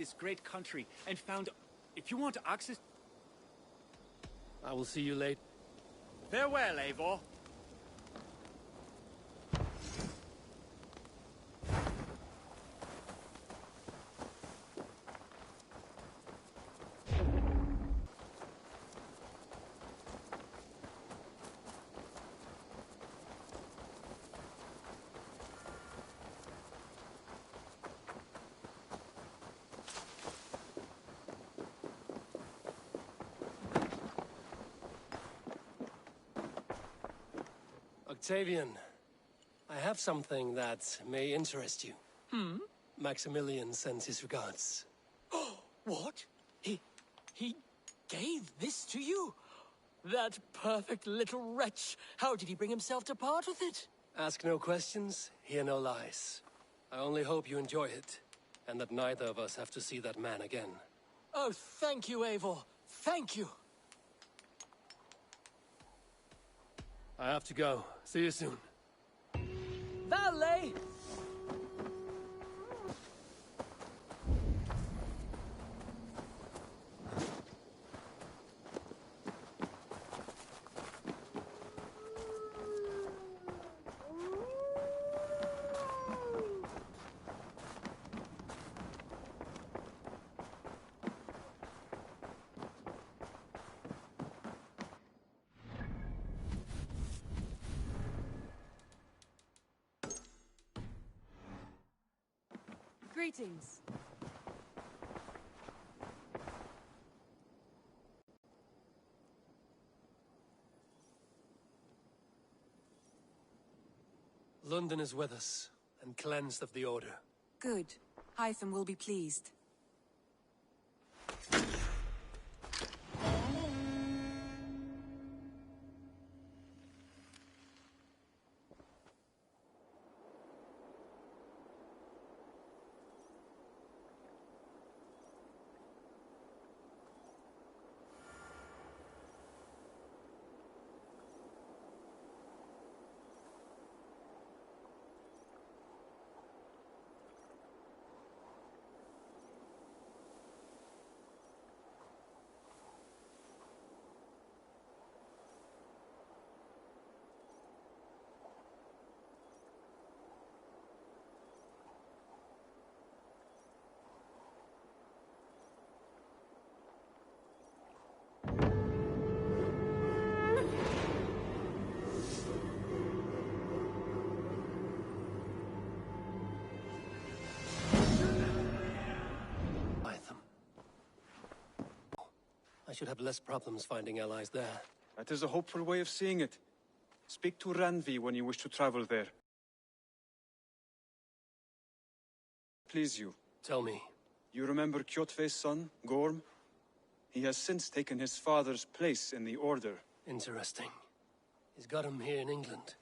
this great country and found... If you want access... I will see you later. Farewell, Eivor. Octavian, I have something that may interest you. Maximilian sends his regards. What? He gave this to you? That perfect little wretch. How did he bring himself to part with it? Ask no questions, hear no lies. I only hope you enjoy it, and that neither of us have to see that man again. Oh, thank you, Eivor. Thank you. I have to go. See you soon. Valet! Greetings. London is with us, and cleansed of the Order. Good. Hytham will be pleased. I should have less problems finding allies there. That is a hopeful way of seeing it. Speak to Ranvi when you wish to travel there. Please you. Tell me. You remember Kjotve's son, Gorm? He has since taken his father's place in the Order. Interesting. He's got him here in England.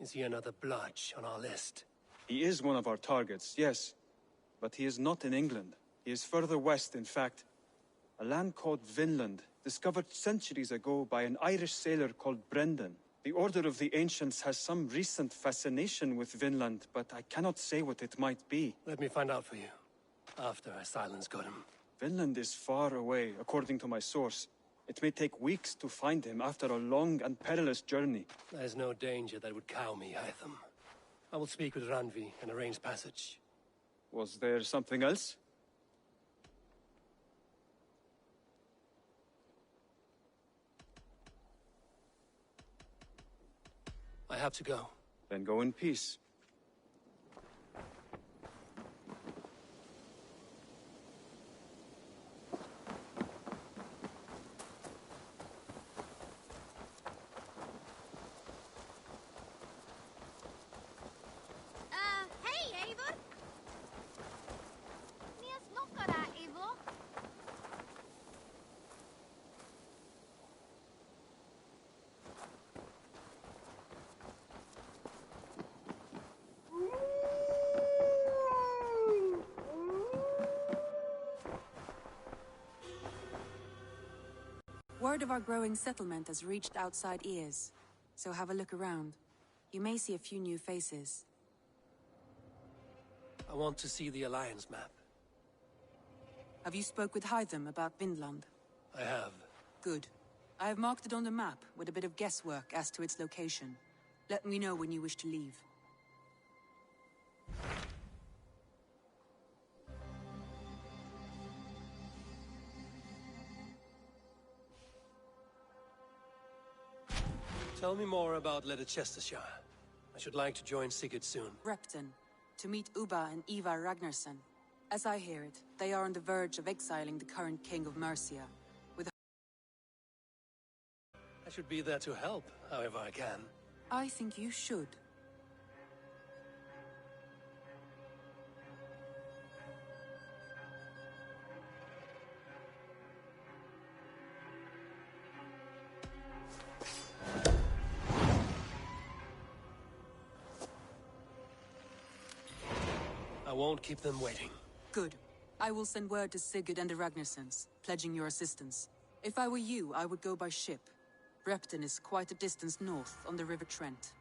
Is he another blotch on our list? He is one of our targets, yes. But he is not in England. He is further west, in fact. A land called Vinland, discovered centuries ago by an Irish sailor called Brendan. The Order of the Ancients has some recent fascination with Vinland, but I cannot say what it might be. Let me find out for you, after I silence Godham. Vinland is far away, according to my source. It may take weeks to find him after a long and perilous journey. There's no danger that would cow me, Hytham. I will speak with Ranvi and arrange passage. Was there something else? I have to go. Then go in peace. Hey, Eivor! Ni snackar där, Eivor. Word of our growing settlement has reached outside ears, so have a look around. You may see a few new faces. I want to see the Alliance map. Have you spoke with Hytham about Vinland? I have. Good. I have marked it on the map with a bit of guesswork as to its location. Let me know when you wish to leave. Tell me more about Leicestershire. I should like to join Sigurd soon. Repton, to meet Ubba and Ivar Ragnarsson. As I hear it, they are on the verge of exiling the current king of Mercia. I should be there to help, however I can. I think you should. I won't keep them waiting. Good. I will send word to Sigurd and the Ragnarssons, pledging your assistance. If I were you, I would go by ship. Repton is quite a distance north on the River Trent.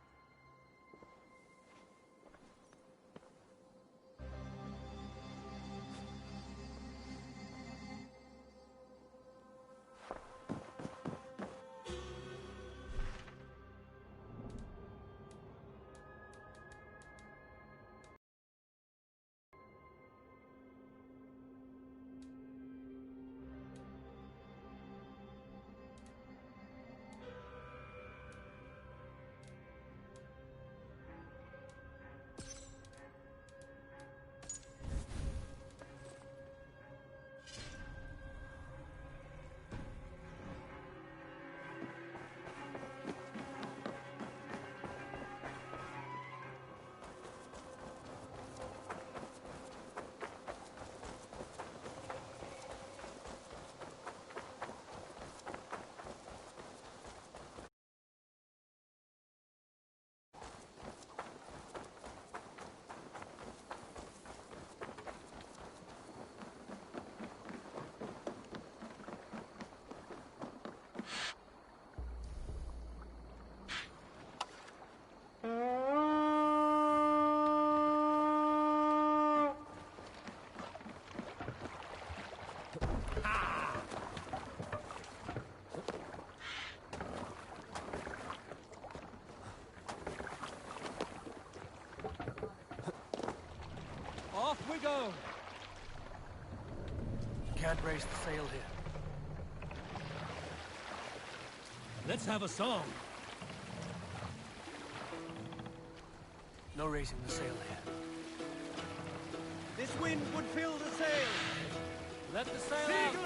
Off we go! Can't raise the sail here. Let's have a song. No raising the sail here. This wind would fill the sail. Let the sail out!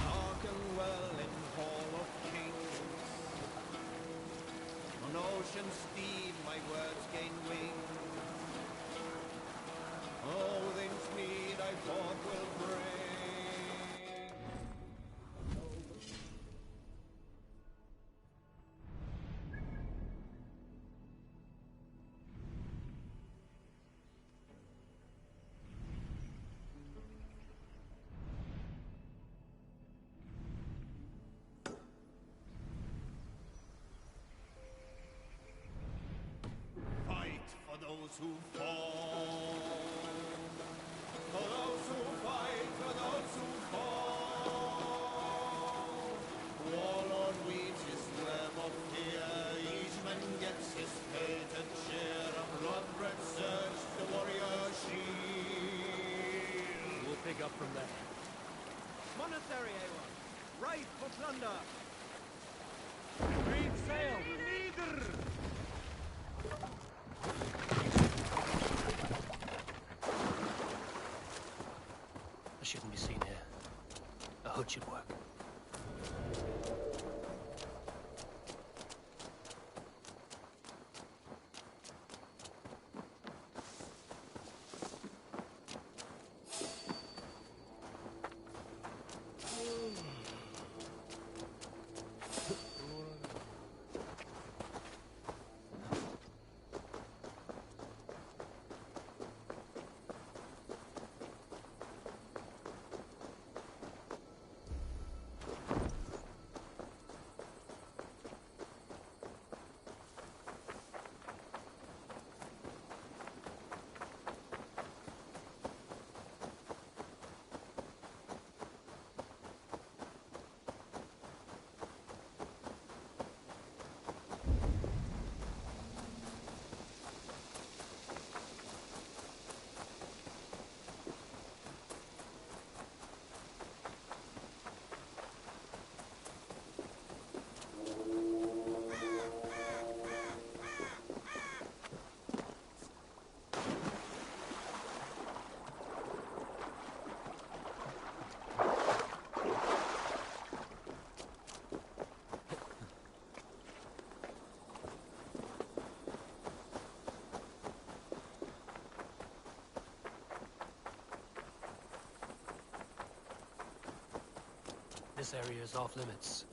Hearken well in hall of kings. On ocean steed my words gain wings. Odin's mead I forth will bring. Fight for those who fall. For those who fight, for those who fall. Warlord weaves his web of fear. Each man gets his fate and share. A blood-red surge, the warrior shield. We'll pick up from there. Monastery, Aegon. Right for plunder. Reef sail! Neither. I shouldn't be seen here. A hood should work. This area is off limits.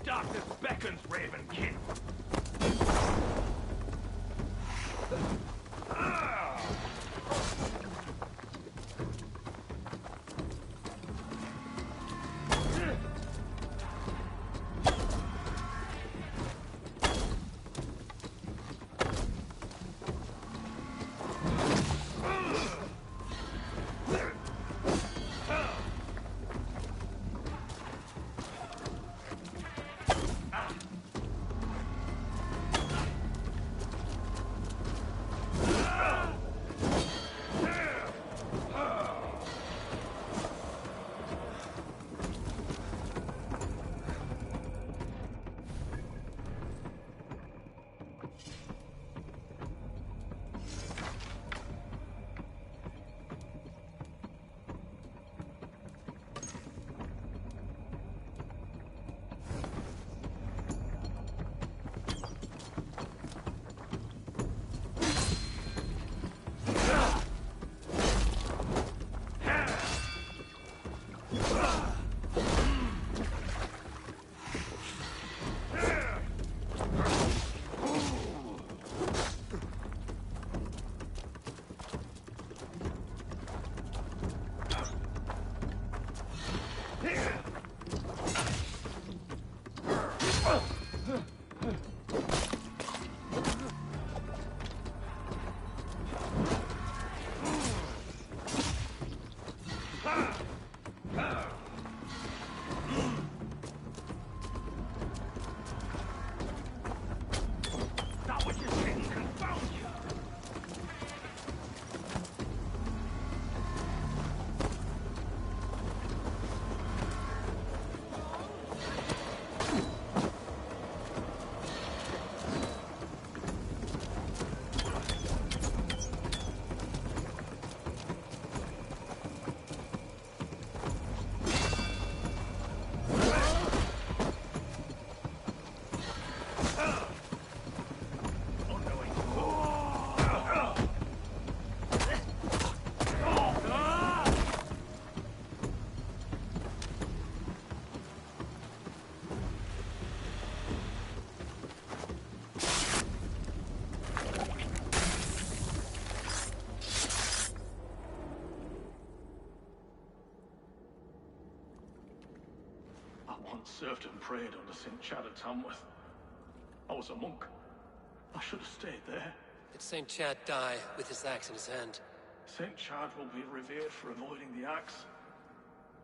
Darkness beckons, Raven King. Once served and prayed under St. Chad at Tamworth. I was a monk. I should have stayed there. Did St. Chad die with his axe in his hand? St. Chad will be revered for avoiding the axe.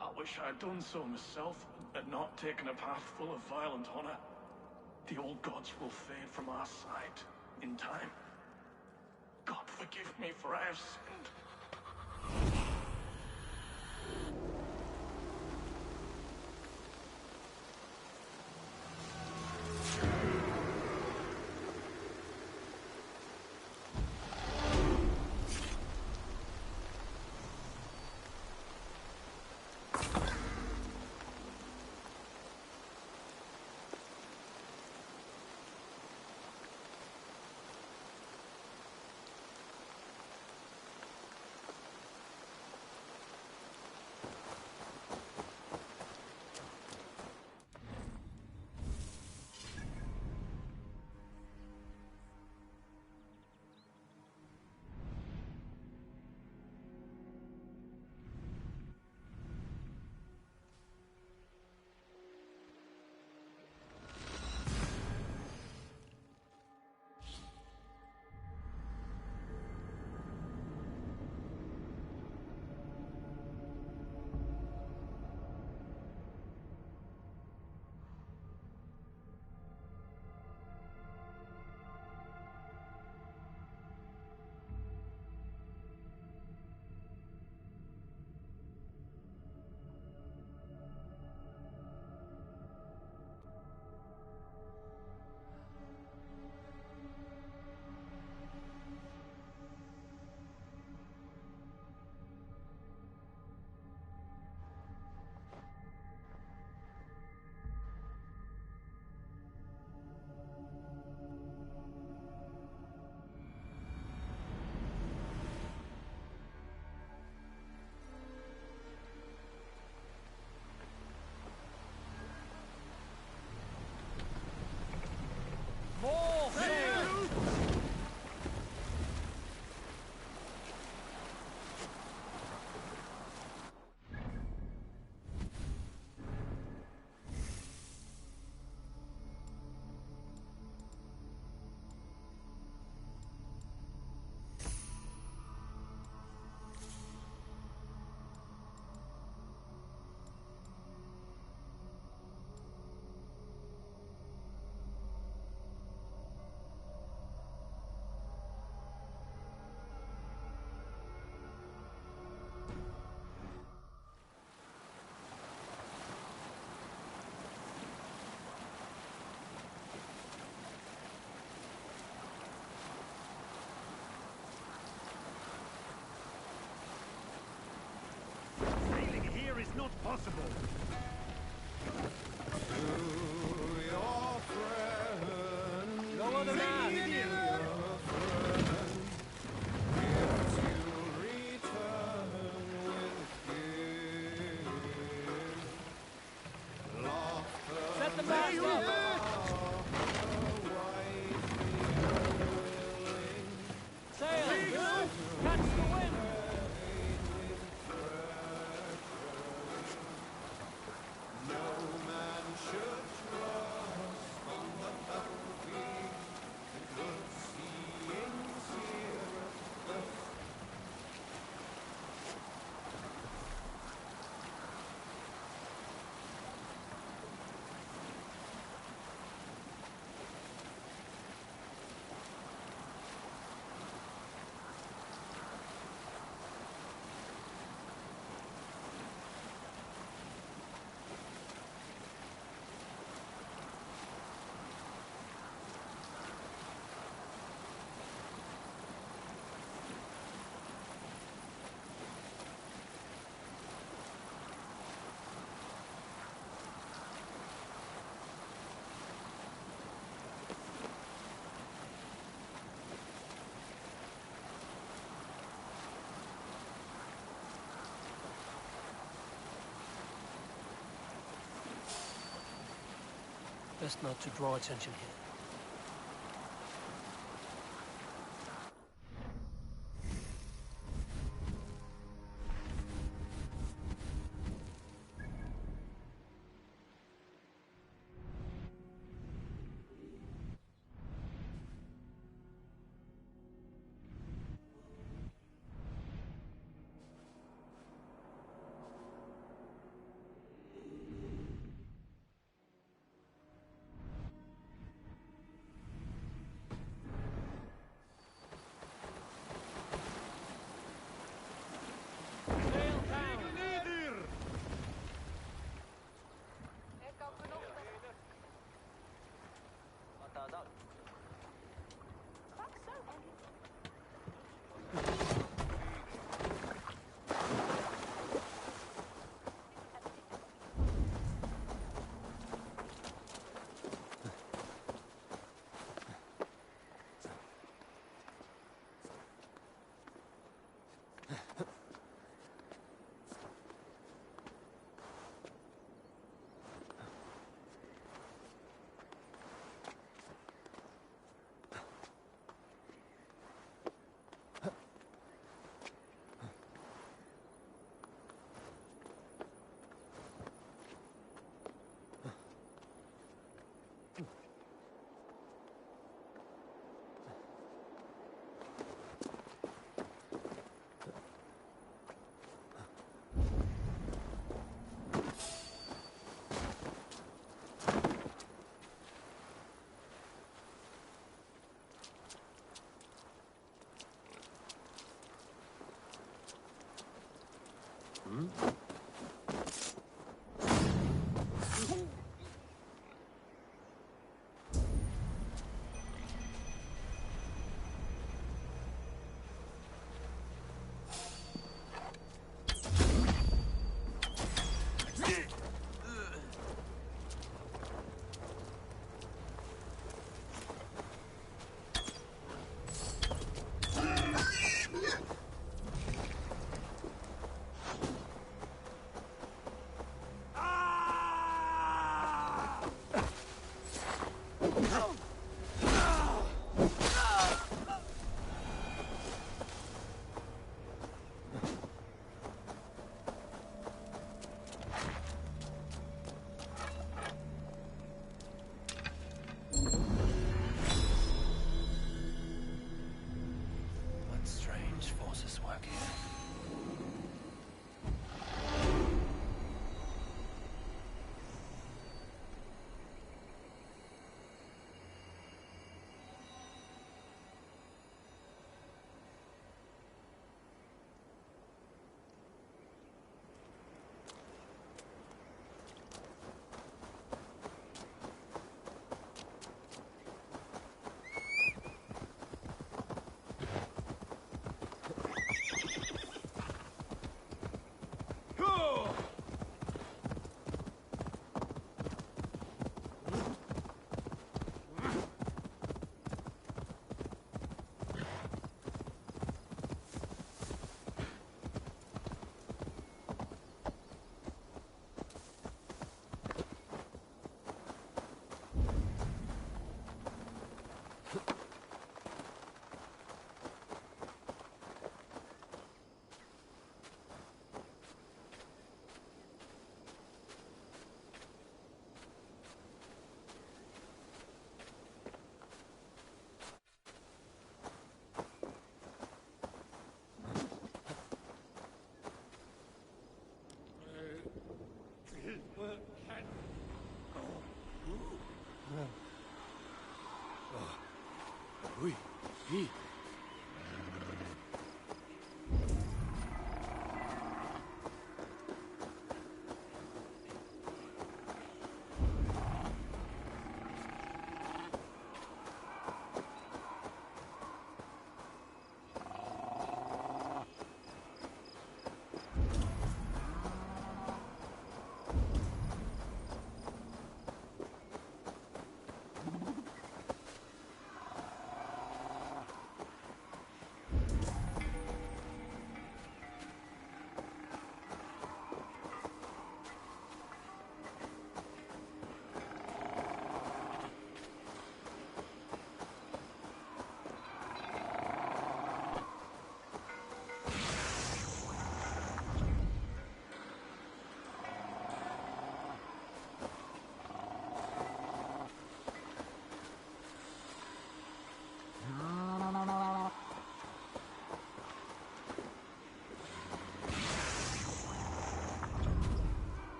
I wish I had done so myself, and not taken a path full of violent honor. The old gods will fade from our sight in time. God forgive me, for I have sinned. possible. Lower the man! Set the mast up! Sail! Good! Catch the wind! Best not to draw attention here.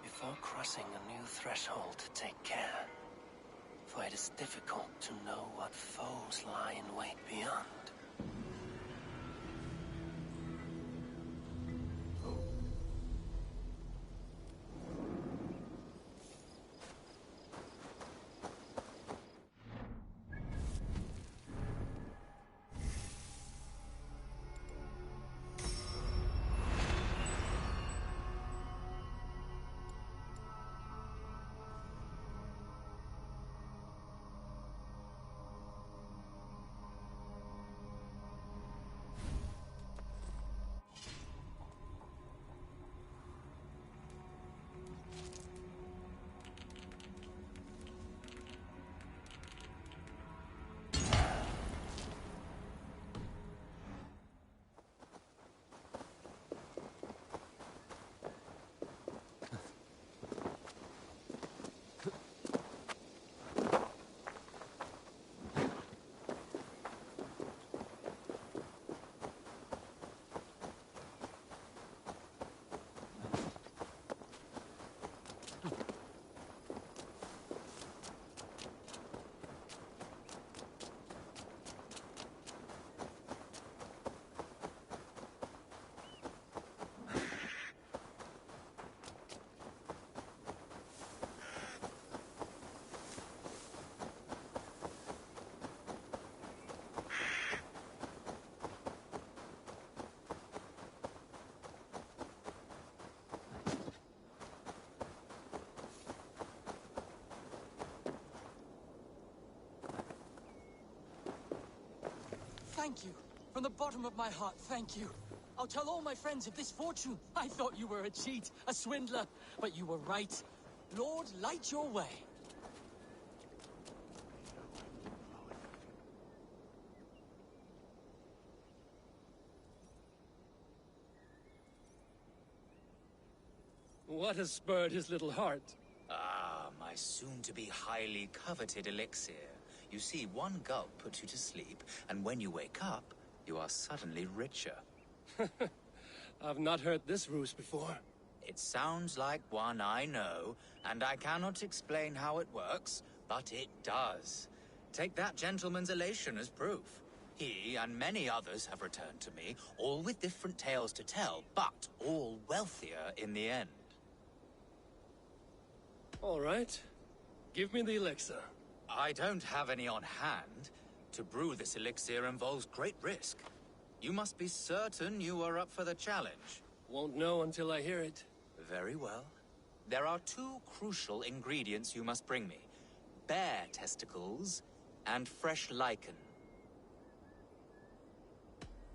Before crossing a new threshold, take care. For it is difficult to know what foes lie in wait beyond. Thank you. From the bottom of my heart, thank you. I'll tell all my friends of this fortune. I thought you were a cheat, a swindler, but you were right. Lord, light your way. What has spurred his little heart? Ah, my soon-to-be highly coveted elixir. You see, one gulp puts you to sleep, and when you wake up, you are suddenly richer. I've not heard this ruse before. It sounds like one I know, and I cannot explain how it works, but it does. Take that gentleman's elation as proof. He and many others have returned to me, all with different tales to tell, but all wealthier in the end. All right. Give me the elixir. I don't have any on hand. To brew this elixir involves great risk. You must be certain you are up for the challenge. Won't know until I hear it. Very well. There are two crucial ingredients you must bring me. Bear testicles and fresh lichen.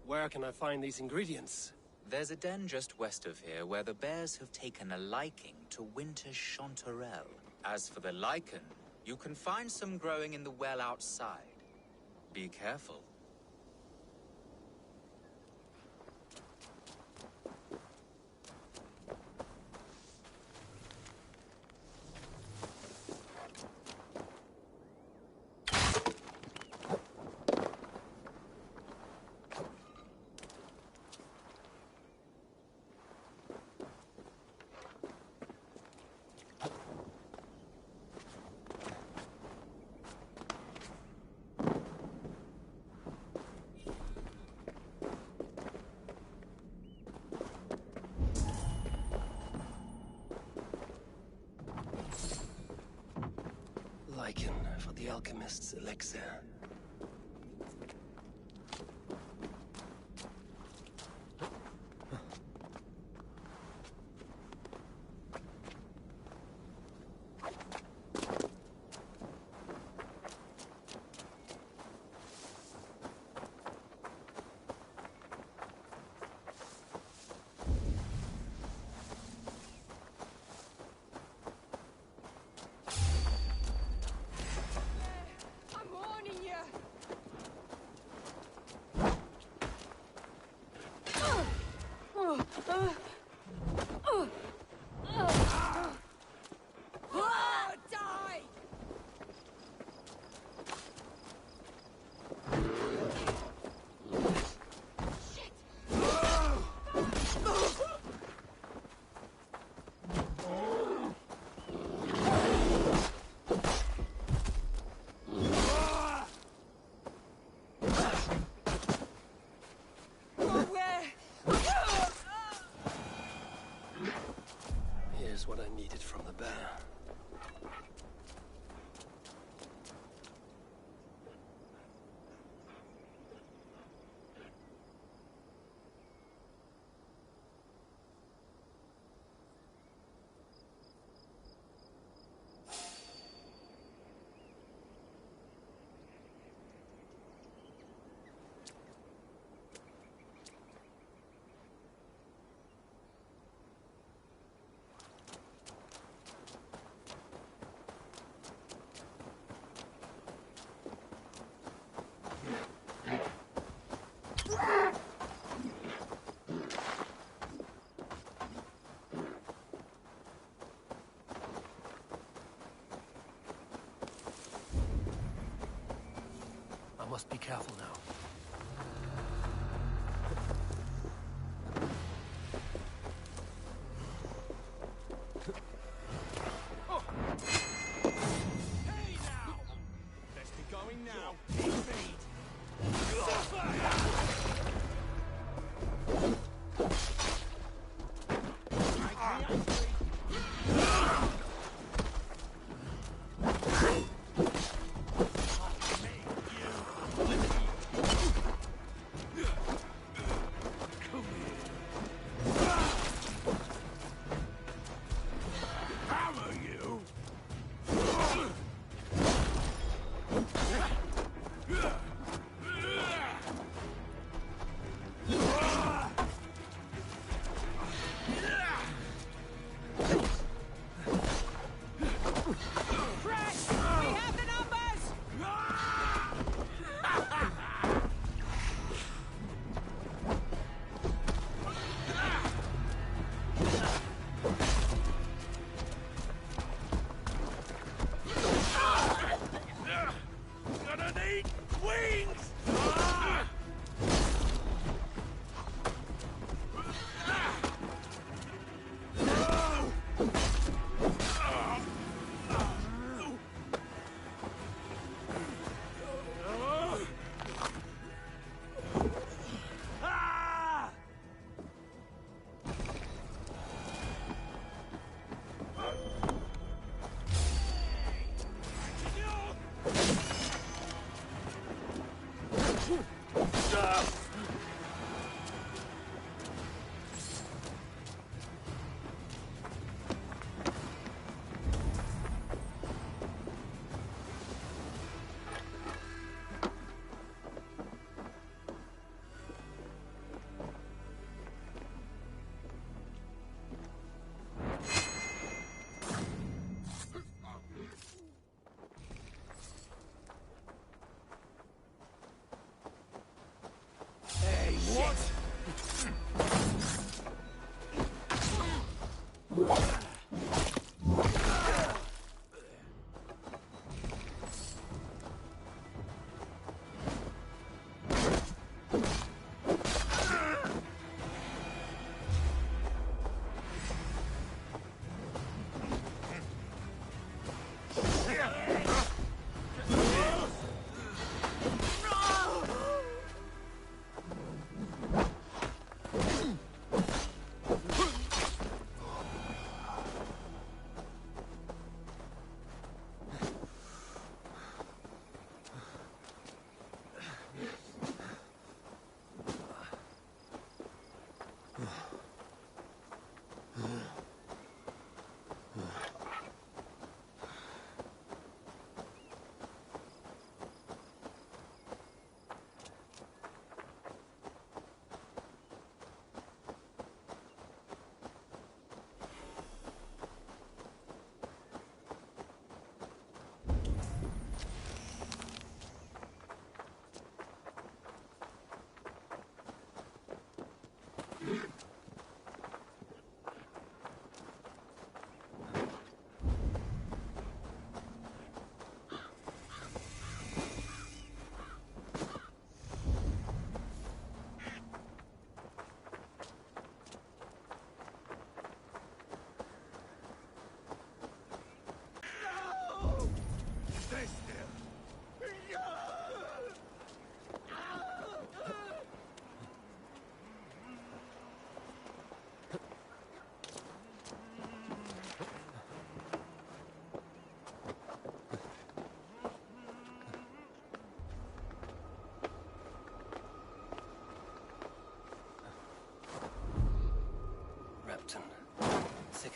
Where can I find these ingredients? There's a den just west of here where the bears have taken a liking to winter chanterelle. As for the lichen, you can find some growing in the well outside. Be careful. Lichen for the alchemist's elixir. Here's what I needed from the bear. I must be careful now. Hey now! Let's be going now. Keep feet.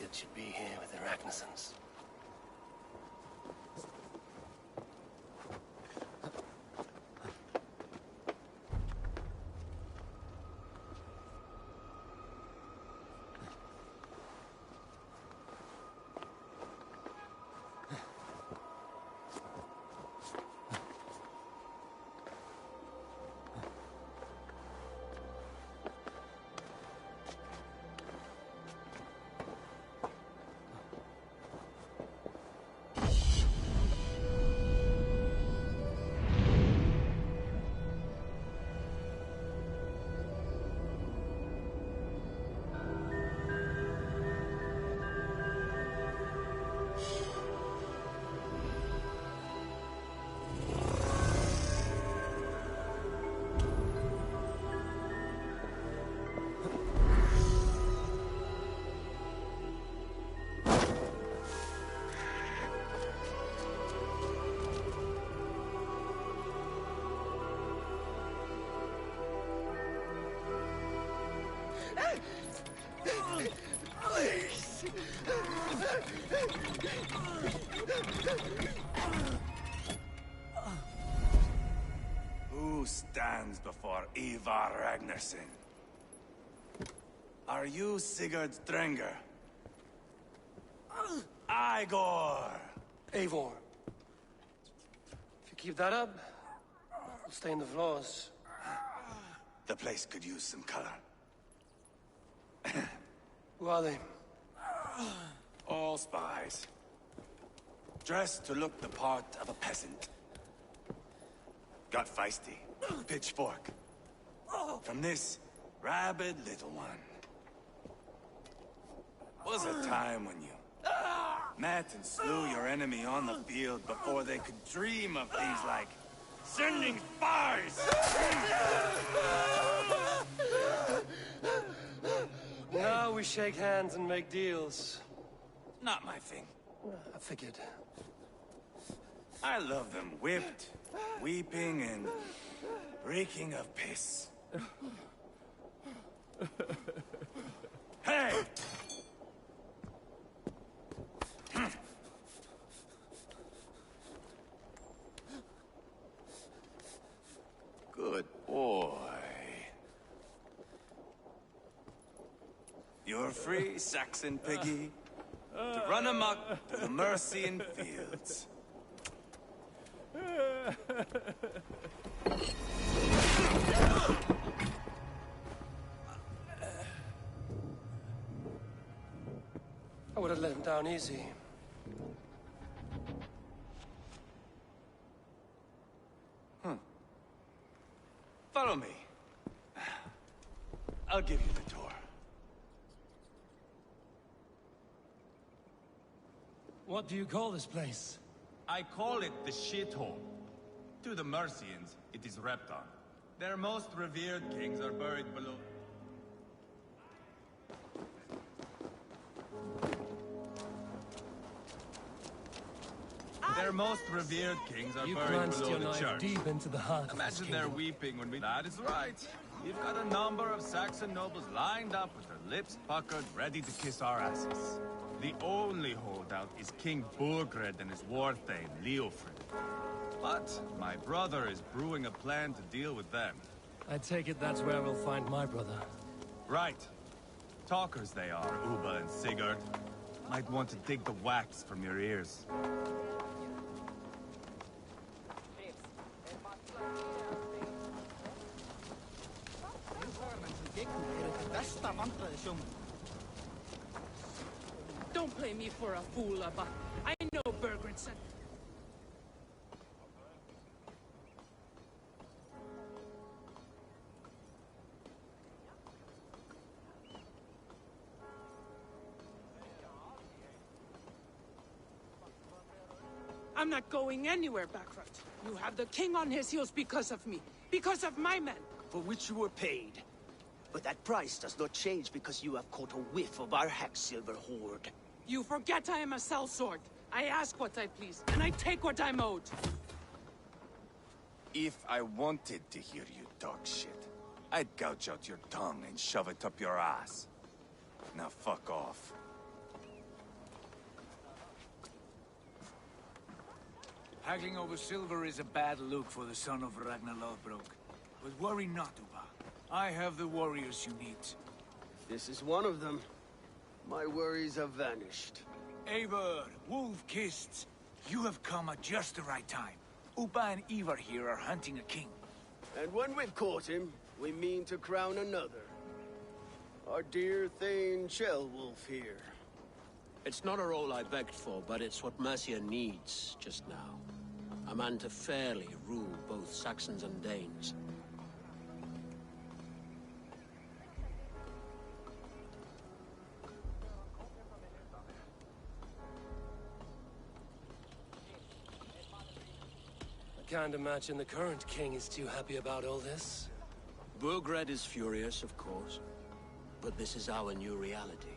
Sigurd should be here with the Ragnarsons. Who stands before Ivar Ragnarsson? Are you Sigurd Drenger? Igor! Eivor. If you keep that up, it'll stain the floors. The place could use some color. Who are they? All spies. Dressed to look the part of a peasant. Got feisty. Pitchfork. From this rabid little one. Was a time when you met and slew your enemy on the field before they could dream of things like sending spies! Now we shake hands and make deals. Not my thing. I figured. I love them whipped, weeping, and reeking of piss. Hey! Good boy. You're free, Saxon piggy, to run amok through the Mercian fields. I would have let him down easy. Follow me. I'll give you the tour. What do you call this place? I call it the shithole. To the Mercians, it is Repton. Their most revered kings are buried below. Their most revered kings are You buried plunged below your the knife church. deep into the heart of this Imagine they're kingdom. weeping when we... That is right. We've got a number of Saxon nobles lined up with their lips puckered, ready to kiss our asses. The only holdout is King Burgred and his war thane, Leofrid. But my brother is brewing a plan to deal with them. I take it that's where we'll find my brother. Right. Talkers they are, Uba and Sigurd. Might want to dig the wax from your ears. Don't play me for a fool, Abba. I know Burgred said... I'm not going anywhere, Backrut. You have the king on his heels because of me. Because of my men. For which you were paid. But that price does not change because you have caught a whiff of our Hacksilver hoard. You forget I am a sellsword. I ask what I please, and I take what I'm owed. If I wanted to hear you talk shit, I'd gouge out your tongue and shove it up your ass. Now fuck off. Haggling over silver is a bad look for the son of Ragnar Lothbrok. But worry not, Uba. I have the warriors you need. This is one of them. My worries have vanished. Eivor, Wolf-Kissed, you have come at just the right time. Uba and Ivar here are hunting a king. And when we've caught him, we mean to crown another. Our dear Thane Ceolwulf here. It's not a role I begged for, but it's what Mercia needs just now. A man to fairly rule both Saxons and Danes. I can't imagine the current king is too happy about all this. Burgred is furious, of course. But this is our new reality.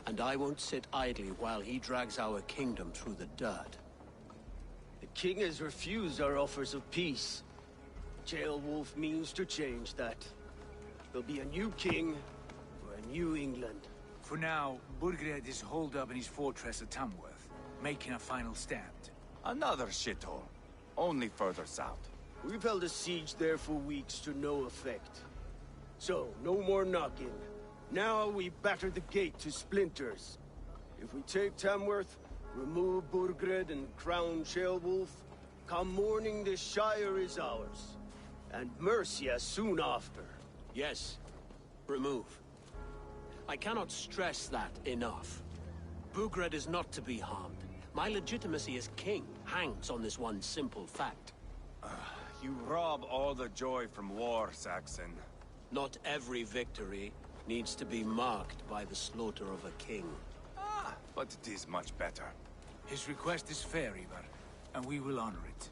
And I won't sit idly while he drags our kingdom through the dirt. The king has refused our offers of peace. Ceolwulf means to change that. There'll be a new king for a new England. For now, Burgred is holed up in his fortress at Tamworth, making a final stand. Another shithole. Only further south. We've held a siege there for weeks to no effect. So, no more knocking. Now we batter the gate to splinters. If we take Tamworth, remove Burgred and crown Ceolwulf, come morning the Shire is ours. And Mercia soon after. Yes, remove. I cannot stress that enough. Burgred is not to be harmed. My legitimacy as king hangs on this one simple fact. You rob all the joy from war, Saxon. Not every victory needs to be marked by the slaughter of a king. But it is much better. His request is fair, Ivar, and we will honor it.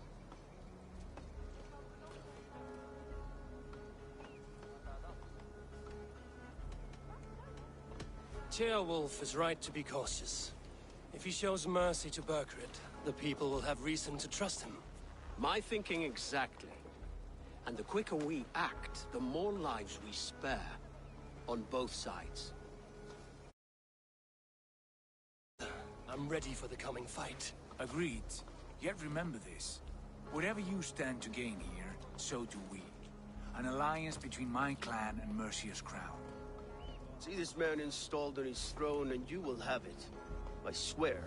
Ceolwulf is right to be cautious. If he shows mercy to Burgred, the people will have reason to trust him. My thinking exactly. And the quicker we act, the more lives we spare. On both sides. I'm ready for the coming fight. Agreed. Yet remember this. Whatever you stand to gain here, so do we. An alliance between my clan and Mercia's crown. See this man installed on his throne and you will have it. I swear.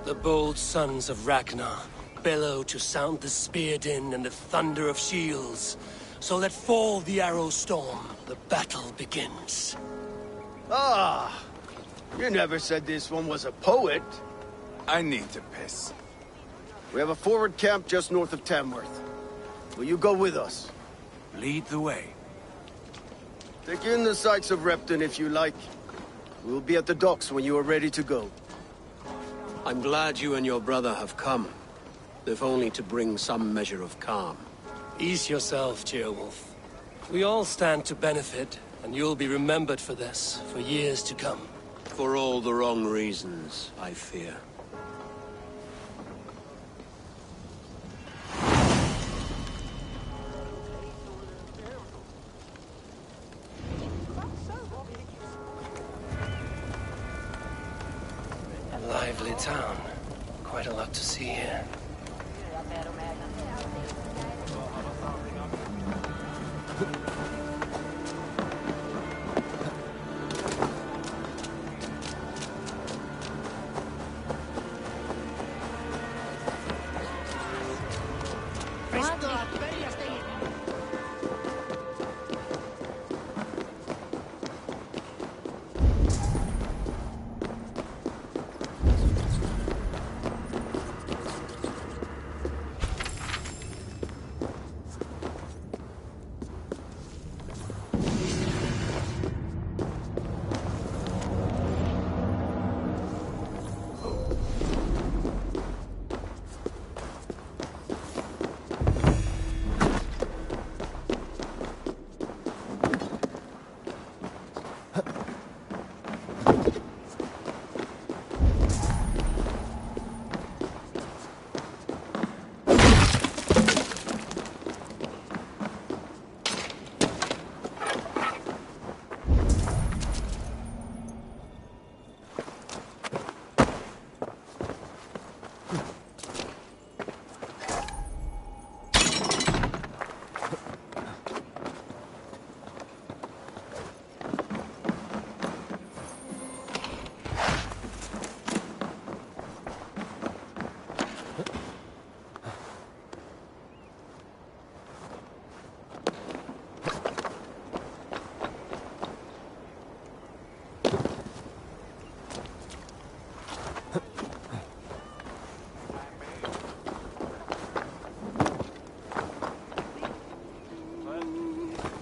The bold sons of Ragnar bellow to sound the spear din and the thunder of shields. So let fall the arrow storm. The battle begins. Ah! You never said this one was a poet. I need to piss. We have a forward camp just north of Tamworth. Will you go with us? Lead the way. Take in the sights of Repton if you like. We'll be at the docks when you are ready to go. I'm glad you and your brother have come. If only to bring some measure of calm. Ease yourself, Ceolwulf. We all stand to benefit, and you'll be remembered for this, for years to come. For all the wrong reasons, I fear. A lively town. Quite a lot to see here.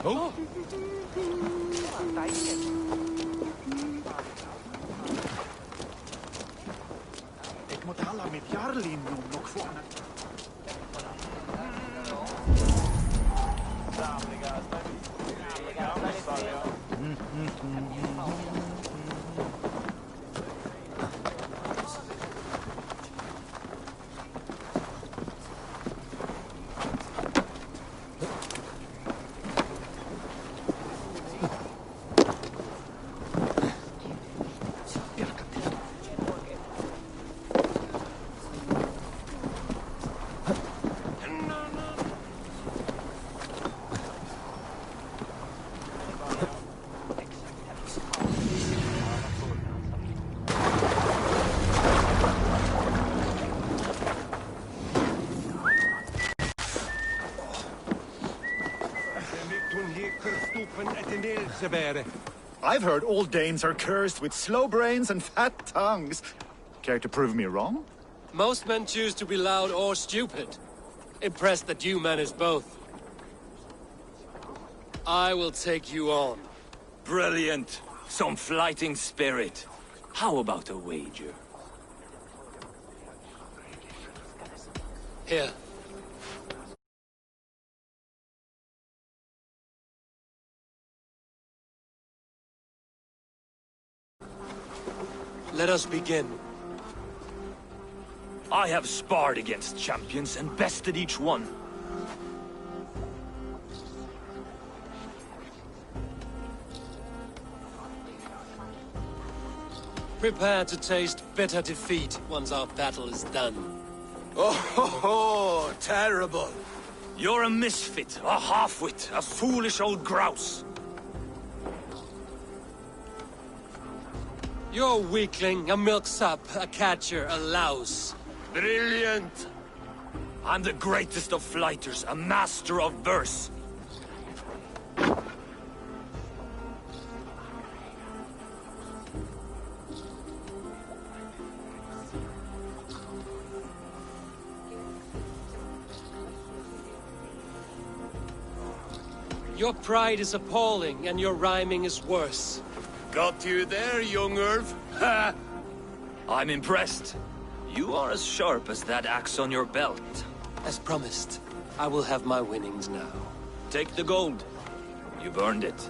Oh! Ik moet halen met Jarlin nog voor. I've heard all Danes are cursed with slow brains and fat tongues. Care to prove me wrong? Most men choose to be loud or stupid. Impressed that you manage both. I will take you on. Brilliant. Some fighting spirit. How about a wager? Here. Let us begin. I have sparred against champions and bested each one. Prepare to taste bitter defeat once our battle is done. Oh, terrible. You're a misfit, a half-wit, a foolish old grouse. You're a weakling, a milksop, a catcher, a louse. Brilliant! I'm the greatest of flighters, a master of verse. Your pride is appalling, and your rhyming is worse. Got you there, young Irv. Ha! I'm impressed. You are as sharp as that axe on your belt. As promised, I will have my winnings now. Take the gold. You've earned it.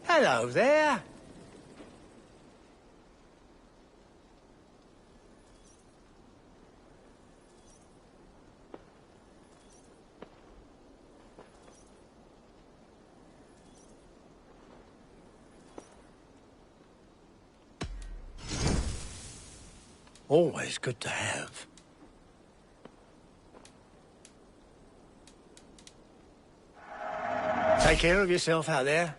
Hello there. Always good to have. Take care of yourself out there.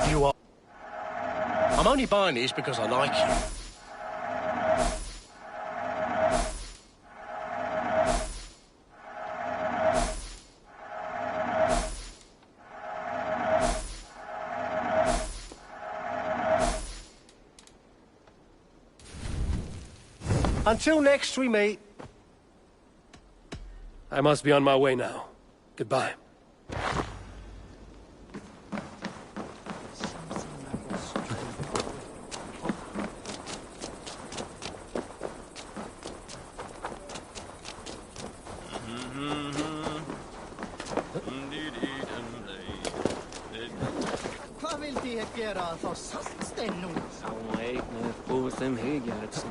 You are. I'm only buying these because I like you. Until next we meet. I must be on my way now. Goodbye. gera þá saltstein nú. Sá einn með búið þeim higgjart.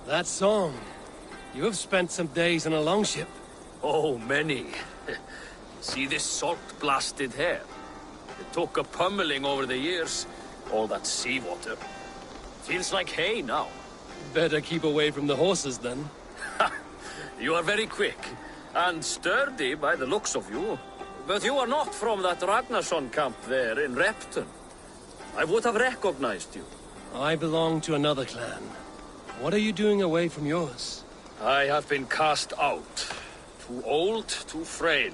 That song. You have spent some days in a longship. Oh, many. See this salt-blasted hair? It took a pummeling over the years. All that seawater. Feels like hay now. Better keep away from the horses, then. You are very quick. And sturdy by the looks of you. But you are not from that Ragnarsson camp there in Repton. I would have recognized you. I belong to another clan. What are you doing away from yours? I have been cast out. Too old, too frail.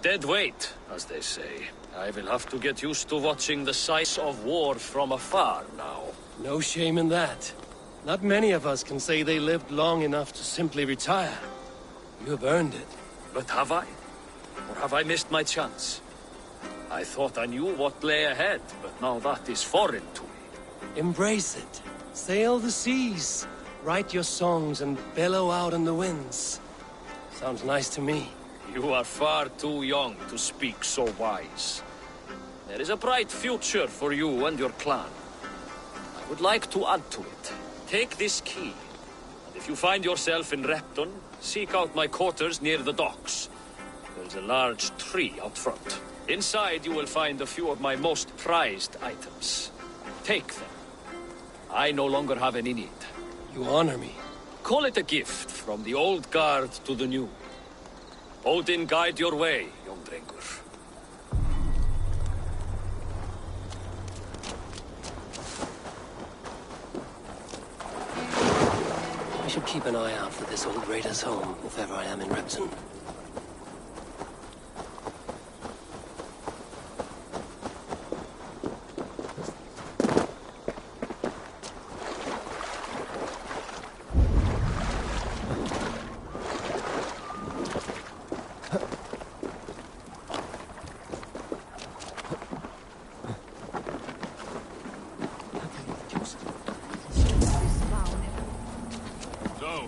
Dead weight, as they say. I will have to get used to watching the sights of war from afar now. No shame in that. Not many of us can say they lived long enough to simply retire. You have earned it. But have I? Or have I missed my chance? I thought I knew what lay ahead, but now that is foreign to me. Embrace it. Sail the seas. Write your songs and bellow out in the winds. Sounds nice to me. You are far too young to speak so wise. There is a bright future for you and your clan. I would like to add to it. Take this key, and if you find yourself in Repton, seek out my quarters near the docks. There is a large tree out front. Inside you will find a few of my most prized items. Take them. I no longer have any need. You honor me. Call it a gift from the old guard to the new. Odin guide your way, young drengur. I should keep an eye out for this old raider's home if ever I am in Repton.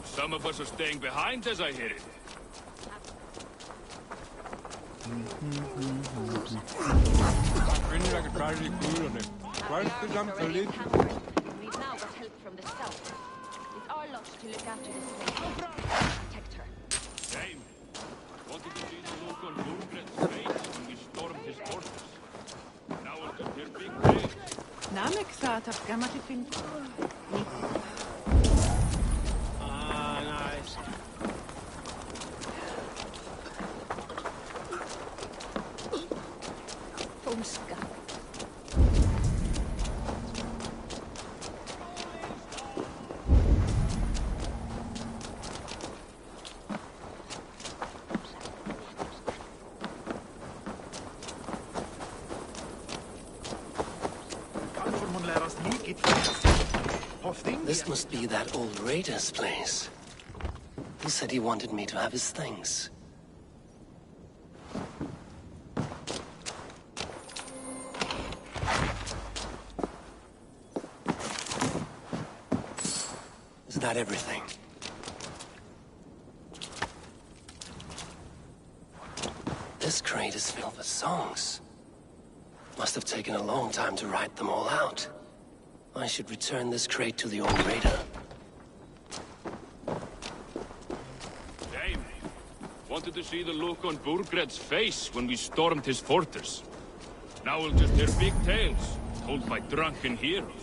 Some of us are staying behind, as I hear it. We've now got help from the south. It's our lot to look after this place. Protect her. Same. Wanted to see the look on Burgred's face when we stormed his fortress. Now we'll just hear big things. Namek sa tap gamati fin. This must be that old raider's place. He said he wanted me to have his things. Is that everything? This crate is filled with songs. Must have taken a long time to write them all out. I should return this crate to the old raider. Dame, wanted to see the look on Burgred's face when we stormed his fortress. Now we'll just hear big tales, told by drunken heroes.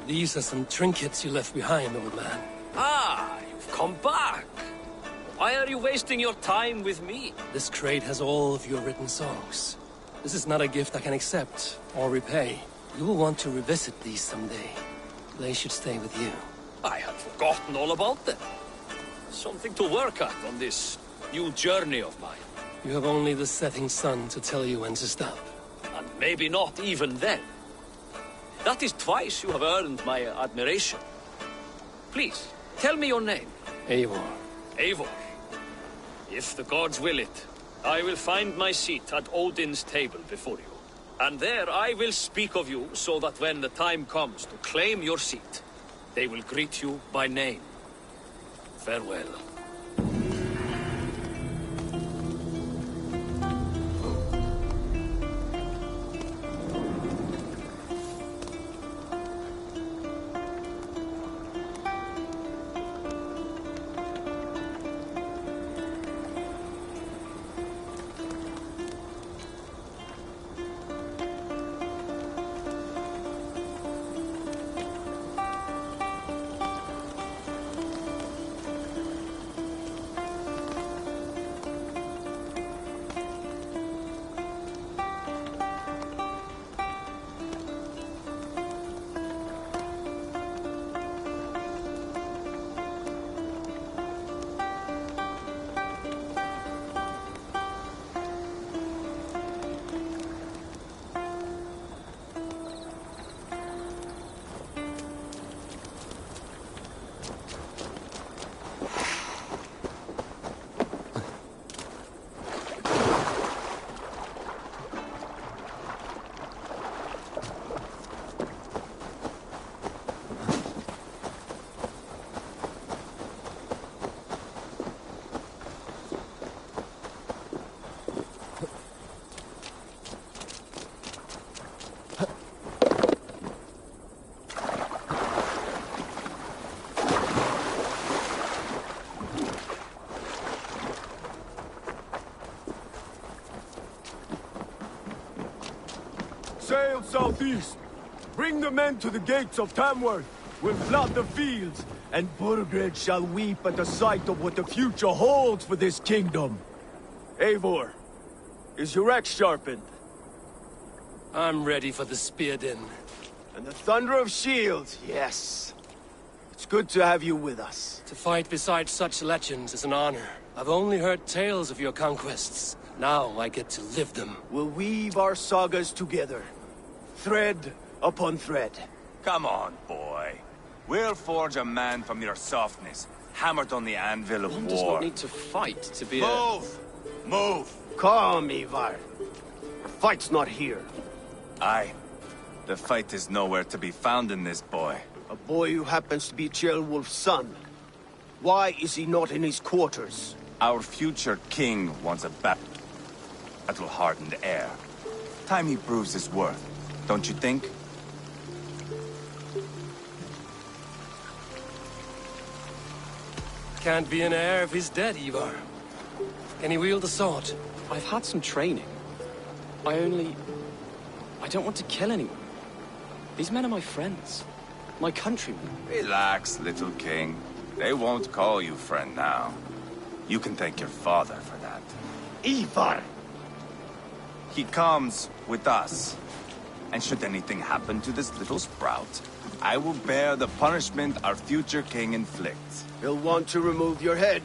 These are some trinkets you left behind, old man. Ah, you've come back. Why are you wasting your time with me? This crate has all of your written songs. This is not a gift I can accept or repay. You will want to revisit these someday. They should stay with you. I had forgotten all about them. Something to work at on this new journey of mine. You have only the setting sun to tell you when to stop. And maybe not even then. That is twice you have earned my admiration. Please, tell me your name. Eivor. Eivor. If the gods will it, I will find my seat at Odin's table before you. And there I will speak of you so that when the time comes to claim your seat, they will greet you by name. Farewell. Sail southeast. Bring the men to the gates of Tamworth. We'll flood the fields, and Burgred shall weep at the sight of what the future holds for this kingdom. Eivor, is your axe sharpened? I'm ready for the spear din. And the thunder of shields, yes. It's good to have you with us. To fight beside such legends is an honor. I've only heard tales of your conquests. Now I get to live them. We'll weave our sagas together. Thread upon thread. Come on, boy. We'll forge a man from your softness, hammered on the anvil of One war. does not need to fight to be Move! Move! Calm, Ivar. The fight's not here. Aye. The fight is nowhere to be found in this boy. A boy who happens to be Ceolwulf's son. Why is he not in his quarters? Our future king wants a battle-hardened heir. Time he proves his worth, don't you think? Can't be an heir if he's dead, Ivar. Can he wield a sword? I've had some training. I don't want to kill anyone. These men are my friends. My countrymen. Relax, little king. They won't call you friend now. You can thank your father for that. Ivar! He comes with us. And should anything happen to this little sprout, I will bear the punishment our future king inflicts. He'll want to remove your head.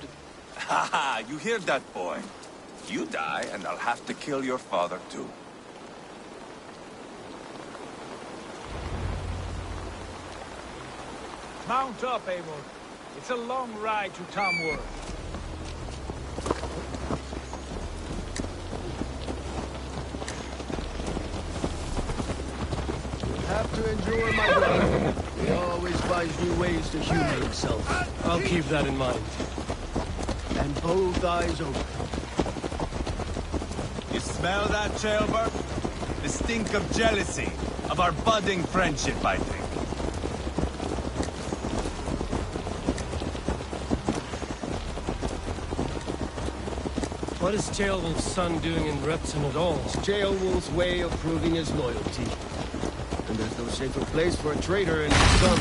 Ha ha! You hear that, boy? You die, and I'll have to kill your father, too. Mount up, Eivor. It's a long ride to Tamworth. Have to endure, my brother. He always finds new ways to humor himself. I'll keep that in mind. And both eyes open. You smell that, Ceolbert? The stink of jealousy, of our budding friendship, I think. What is Ceolwulf's son doing in Repton at all? It's Ceolwulf's way of proving his loyalty. And there's no safer place for a traitor and his son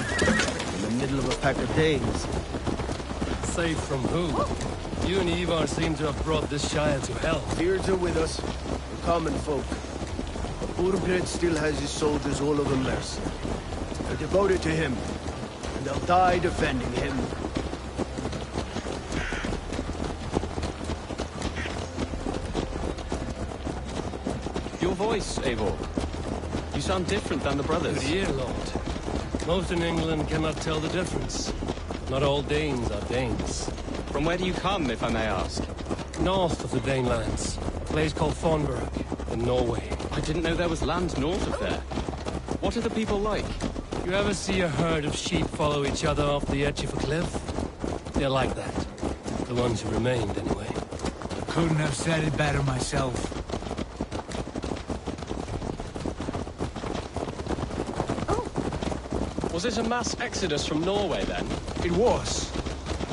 in the middle of a pack of Danes. Safe from who? You and Ivar seem to have brought this Shire to hell. Fears are with us, the common folk. But Burgred still has his soldiers all over Mercia. They're devoted to him, and they'll die defending him. Your voice, Eivor. You sound different than the brothers. Good ear, Lord. Most in England cannot tell the difference. Not all Danes are Danes. From where do you come, if I may ask? North of the Danelands. A place called Thornburg, in Norway. I didn't know there was land north of there. What are the people like? You ever see a herd of sheep follow each other off the edge of a cliff? They're like that. The ones who remained, anyway. Couldn't have said it better myself. Was it a mass exodus from Norway, then? It was.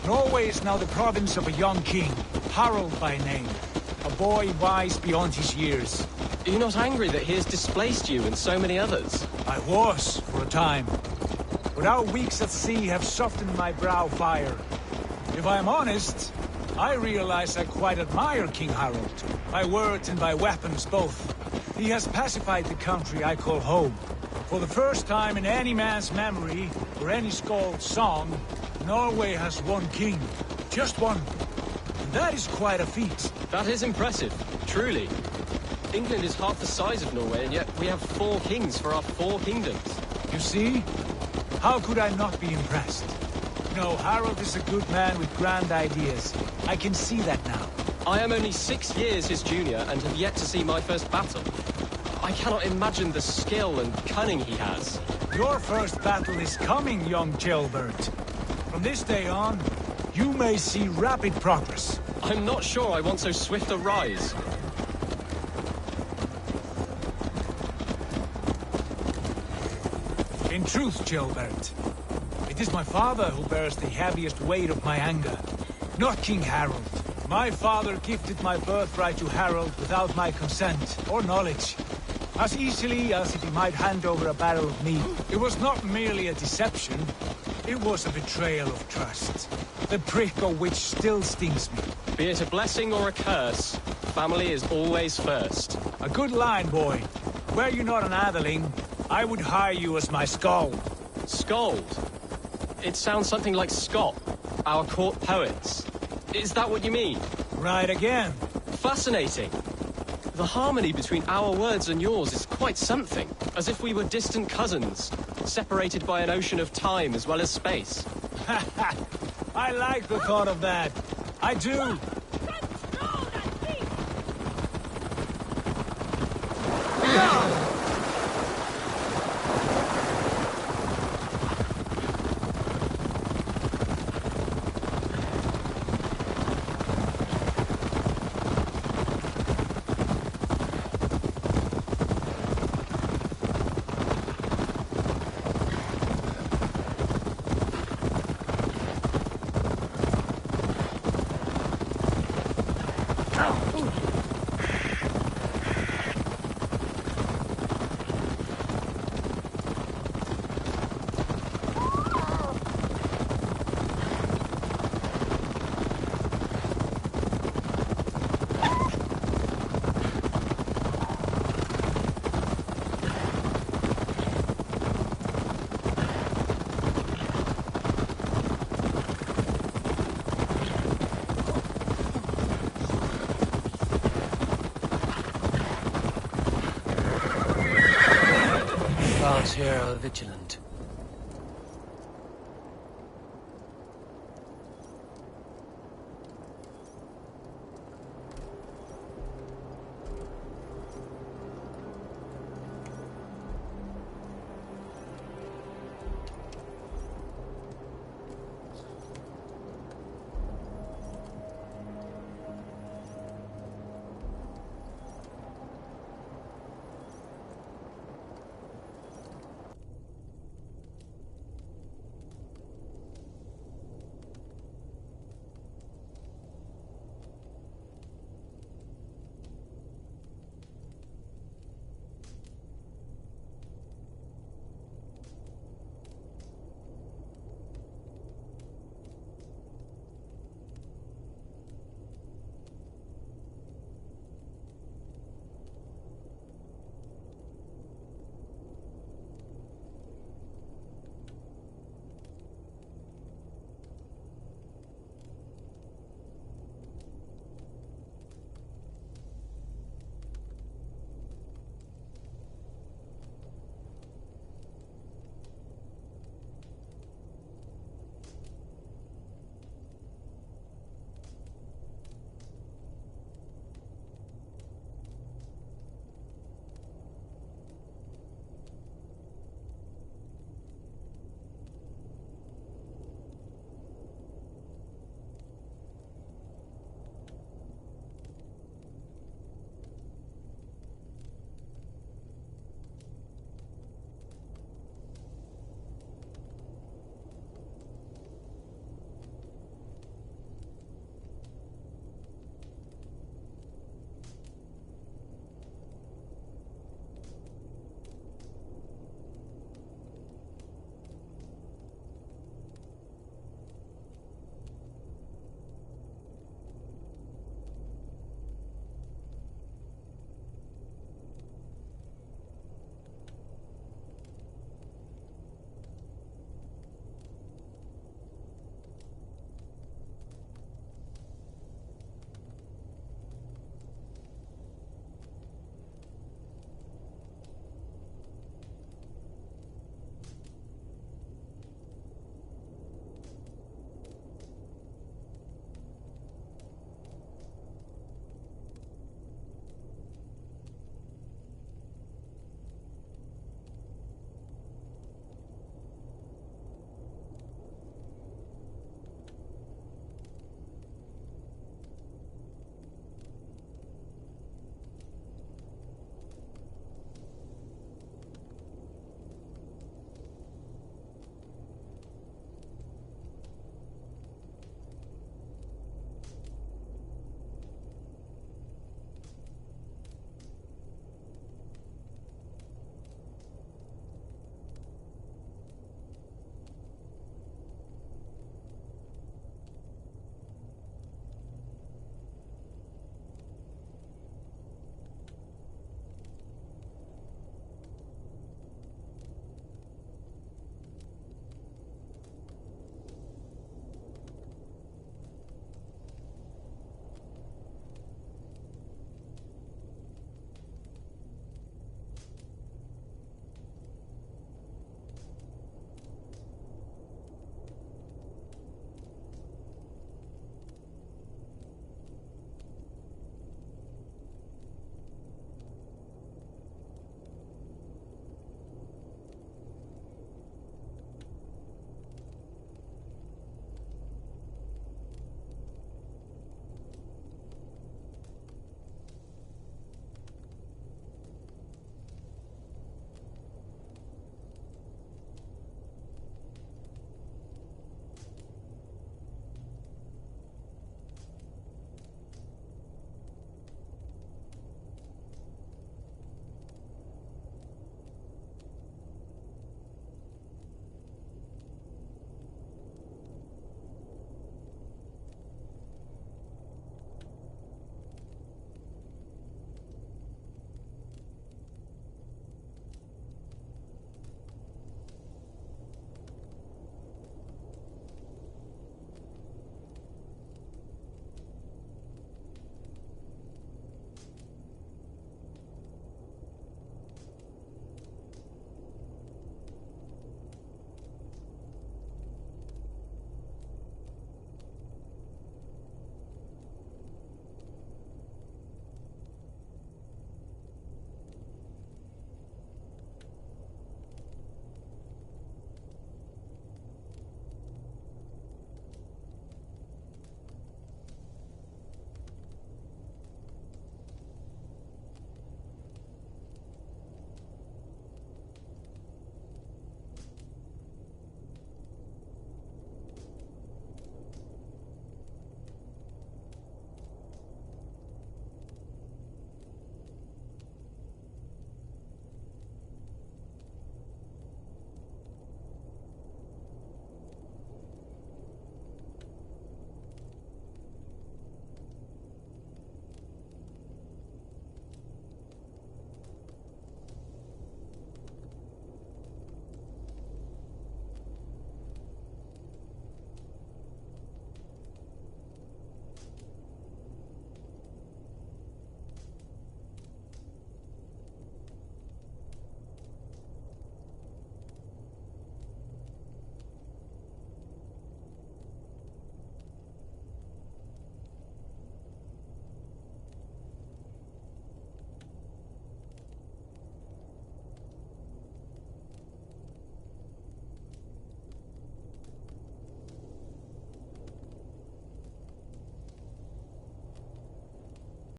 Norway is now the province of a young king, Harald by name. A boy wise beyond his years. Are you not angry that he has displaced you and so many others? I was, for a time. But our weeks at sea have softened my brow fire. If I am honest, I realize I quite admire King Harald. By words and by weapons both. He has pacified the country I call home. For the first time in any man's memory, or any skald's song, Norway has one king. Just one. And that is quite a feat. That is impressive, truly. England is half the size of Norway, and yet we have 4 kings for our 4 kingdoms. You see? How could I not be impressed? No, Harald is a good man with grand ideas. I can see that now. I am only 6 years his junior and have yet to see my first battle. I cannot imagine the skill and cunning he has. Your first battle is coming, young Ceolbert. From this day on, you may see rapid progress. I'm not sure I want so swift a rise. In truth, Ceolbert, it is my father who bears the heaviest weight of my anger, not King Harald. My father gifted my birthright to Harald without my consent or knowledge. As easily as if he might hand over a barrel of meat. It was not merely a deception. It was a betrayal of trust. The prick of which still stings me. Be it a blessing or a curse, family is always first. A good line, boy. Were you not an atheling, I would hire you as my skald. Skald? It sounds something like Scott, our court poets. Is that what you mean? Right again. Fascinating. The harmony between our words and yours is quite something. As if we were distant cousins, separated by an ocean of time as well as space. I like the thought of that. I do. Guards here are vigilant.